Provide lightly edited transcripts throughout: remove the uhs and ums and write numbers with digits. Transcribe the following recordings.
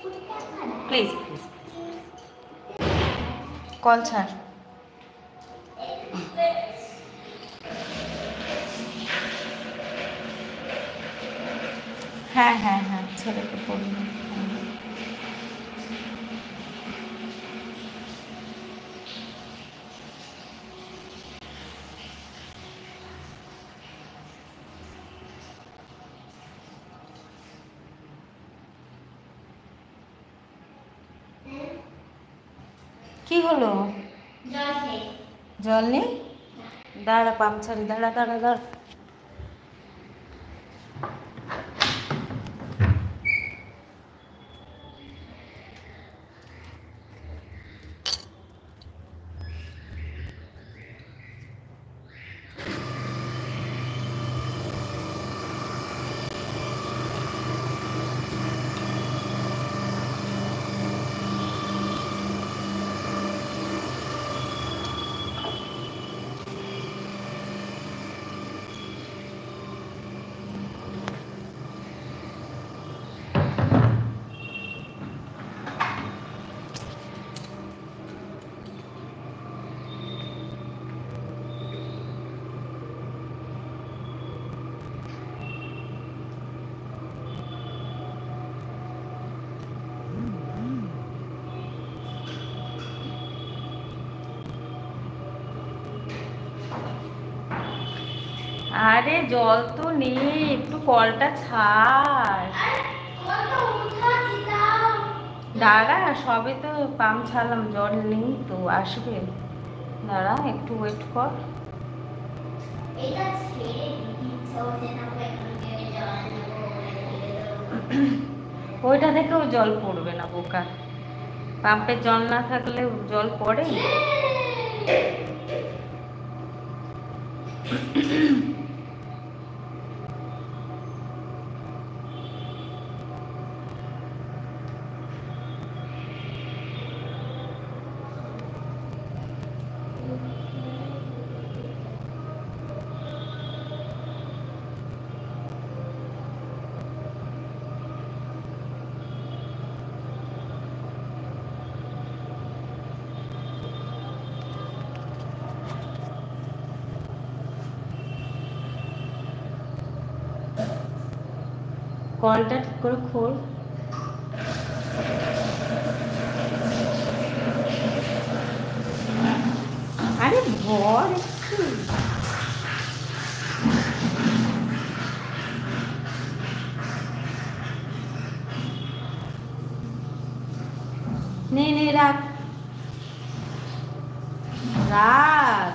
Please please call ছাড়। হ্যাঁ হ্যাঁ হ্যাঁ, ছেলেকে পড়িয়ে কি হলো? জল নেই? দাঁড়া পাম্প ছাড়ি, দাঁড়া দাঁড়া দাঁড়া। আরে জল তো নেই, একটু কলটা ছাড়। দাঁড়া, সবে তো পাম্প ছাড়লাম, জল নেই তো, আসবে। দাঁড়া একটু ওয়েট কর। ওইটা থেকেও জল পড়বে না বোকা, পাম্পের জল না থাকলে জল পড়ে। কলটা ঠিক করে খোল। আরে বল একটু। নে নে রাখ রাখ।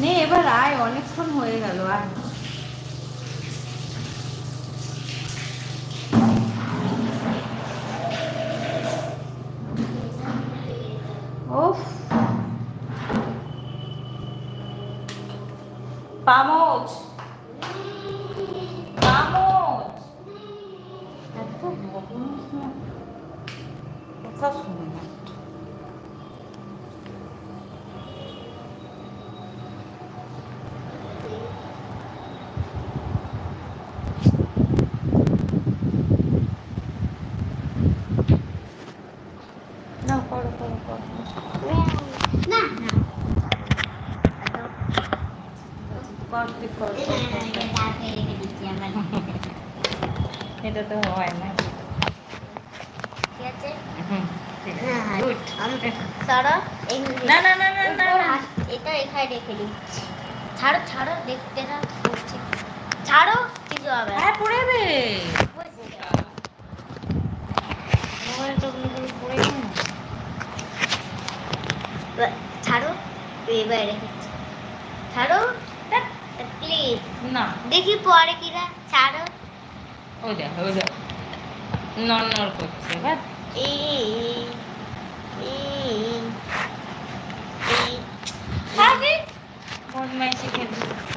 নে এবার আয়, অনেকক্ষণ হয়ে গেল। আয় ওফ, পামচ পামচ, এত বদমাশ না, কথা শুনে না। না করো করো করো না না করতে করো। এটা তো হয় না। ঠিক আছে, না না না না না না, এটা এখানে রেখে দিই। ছাড়ো ছাড়ো, দেখতে না করছি, ছাড়ো, কিছু হবে না। হ্যাঁ পড়ে যাবে, মোবাইলটা পড়ে যাবে না। ছাড়ো, এবার রেখেছি, ছাড়ো প্লিজ। না দেখি পরে কিনা, ছাড়ো। ওই দেখ ওই দেখ নড় করছে। এবার বদমাইশি খেলছে।